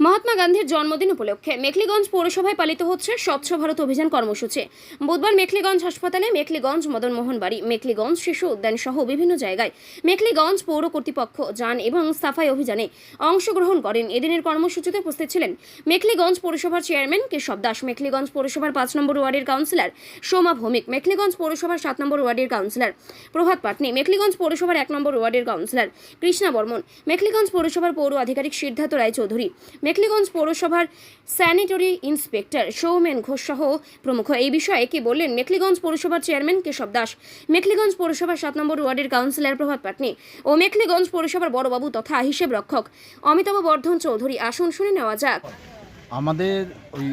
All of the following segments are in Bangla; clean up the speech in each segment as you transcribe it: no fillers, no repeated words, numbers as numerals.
মহাত্মা গান্ধীর জন্মদিন উপলক্ষে মেখলিগঞ্জ পৌরসভায় পালিত হচ্ছে স্বচ্ছ ভারত অভিযান কর্মসূচি। বুধবার মেখলিগঞ্জ হাসপাতালে, মেখলিগঞ্জ মদন মোহন বাড়ি, মেখলিগঞ্জ শিশু উদ্যান সহ বিভিন্ন জায়গায় মেখলিগঞ্জ পৌর কর্তৃপক্ষ যান এবং সাফাই অভিযানে অংশগ্রহণ করেন। এদিনের কর্মসূচিতে উপস্থিত ছিলেন মেখলিগঞ্জ পৌরসভার চেয়ারম্যান কেশব দাস, মেখলিগঞ্জ পৌরসভার 5 নম্বর ওয়ার্ডের কাউন্সিলর সোমা ভৌমিক, মেখলিগঞ্জ পৌরসভার 7 নম্বর ওয়ার্ডের কাউন্সিলর প্রভাত পাটনি, মেখলিগঞ্জ পৌরসভার 1 নম্বর ওয়ার্ডের কাউন্সিলর কৃষ্ণা বর্মন, মেখলিগঞ্জ পৌরসভার পৌর আধিকারিক সিদ্ধার্থ রায়চৌধুরী, মেখলিগঞ্জ পৌরসভার স্যানিটারি ইন্সপেক্টর সৌমেন ঘোষ সহ প্রমুখ। এই বিষয়ে কি বললেন মেখলিগঞ্জ পৌরসভার চেয়ারম্যান কেশব দাস, মেখলিগঞ্জ পৌরসভার 7 নম্বর ওয়ার্ডের কাউন্সিলর প্রভাত পাটনি ও মেখলিগঞ্জ পৌরসভার বড়বাবু তথা হিসেব রক্ষক অমিতাভ বর্ধন চৌধুরী। আসুন শুনে নেওয়া যাক। আমাদের ওই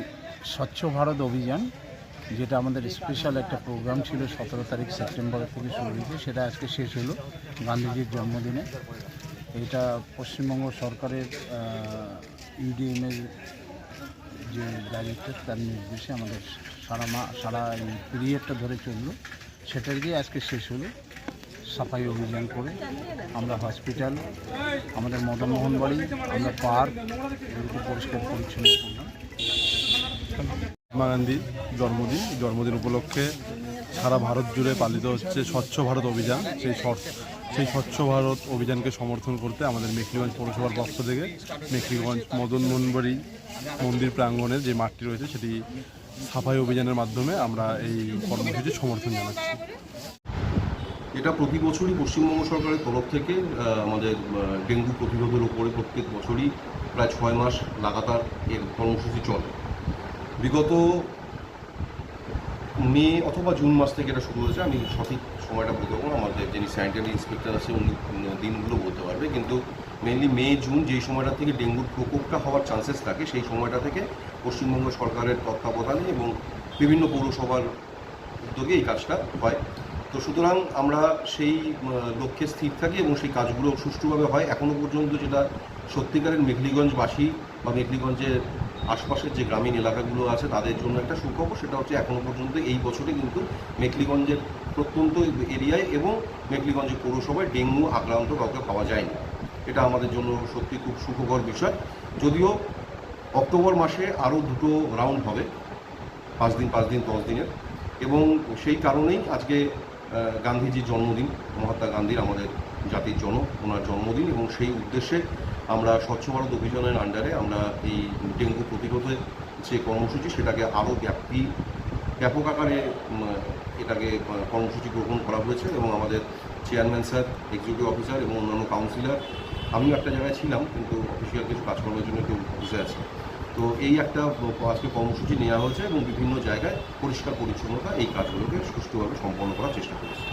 স্বচ্ছ ভারত অভিযান, যেটা আমাদের স্পেশাল একটা প্রোগ্রাম ছিল 17 তারিখ সেপ্টেম্বর থেকে শুরু হয়েছে, সেটা আজকে শেষ হলো গান্ধীজির জন্মদিনে। এটা পশ্চিমবঙ্গ সরকারের ইউডিএমের যে ডাইরেক্টর, তার নির্দেশে আমাদের সারা এই পিরিয়ডটা ধরে চললো, সেটার গিয়ে আজকে শেষ হলো। সাফাই অভিযান করে আমরা হসপিটাল, আমাদের মদনমোহন বাড়ি, আমরা পার্ক এগুলোকে পরিষ্কার পরিচ্ছন্ন করলাম। মহাত্মা গান্ধীর জন্মদিন উপলক্ষে সারা ভারত জুড়ে পালিত হচ্ছে স্বচ্ছ ভারত অভিযান। সেই স্বচ্ছ ভারত অভিযানকে সমর্থন করতে আমাদের মেখলিগঞ্জ পৌরসভার পক্ষ থেকে মেখলিগঞ্জ মদন মোহনবাড়ি মন্দির প্রাঙ্গণে যে মাঠটি রয়েছে, সেটি সাফাই অভিযানের মাধ্যমে আমরা এই কর্মসূচির সমর্থন জানাচ্ছি। এটা প্রতি বছরই পশ্চিমবঙ্গ সরকারের তরফ থেকে আমাদের ডেঙ্গু প্রতিরোধের উপরে প্রত্যেক বছরই প্রায় 6 মাস লাগাতার এর কর্মসূচি চলে। বিগত মে অথবা জুন মাস থেকে এটা শুরু হয়েছে। আমি সঠিক সময়টা বলতে পারবো না, আমাদের যিনি স্যানিটারি ইন্সপেক্টর আছে উনি দিনগুলো বলতে পারবে, কিন্তু মেনলি মে জুন যেই সময়টা থেকে ডেঙ্গুর প্রকোপটা হওয়ার চান্সেস থাকে, সেই সময়টা থেকে পশ্চিমবঙ্গ সরকারের তত্ত্বাবধানে এবং বিভিন্ন পৌরসভার উদ্যোগে এই কাজটা হয়। তো সুতরাং আমরা সেই লক্ষ্যে স্থির থাকি এবং সেই কাজগুলো সুষ্ঠুভাবে হয়। এখনও পর্যন্ত যেটা সত্যিকারের মেখলিগঞ্জবাসী বা মেখলিগঞ্জের আশপাশের যে গ্রামীণ এলাকাগুলো আছে তাদের জন্য একটা সুখবর, সেটা হচ্ছে এখনও পর্যন্ত এই বছরে কিন্তু মেখলিগঞ্জের প্রত্যন্ত এরিয়ায় এবং মেখলিগঞ্জ পৌরসভায় ডেঙ্গু আক্রান্ত কাউকে পাওয়া যায়নি। এটা আমাদের জন্য সত্যি খুব সুখকর বিষয়। যদিও অক্টোবর মাসে আরও 2টো রাউন্ড হবে, 5 দিন 10 দিনের, এবং সেই কারণেই আজকে গান্ধীজির জন্মদিন, মহাত্মা গান্ধীর, আমাদের জাতির জনক, ওনার জন্মদিন, এবং সেই উদ্দেশ্যে আমরা স্বচ্ছ ভারত অভিযানের আন্ডারে আমরা এই ডেঙ্গু প্রতিরোধের যে কর্মসূচি, সেটাকে আরও ব্যাপক আকারে এটাকে কর্মসূচি গ্রহণ করা হয়েছে। এবং আমাদের চেয়ারম্যান স্যার, এক্সিকিউটিভ অফিসার এবং অন্যান্য কাউন্সিলর, আমিও একটা জায়গায় ছিলাম কিন্তু অফিসিয়াল কিছু কাজকর্মের জন্য একটু অফিসে আছি, তো এই একটা আজকে কর্মসূচি নেওয়া হয়েছে এবং বিভিন্ন জায়গায় পরিষ্কার পরিচ্ছন্নতা এই কাজগুলোকে সুষ্ঠুভাবে সম্পন্ন করার চেষ্টা করেছি।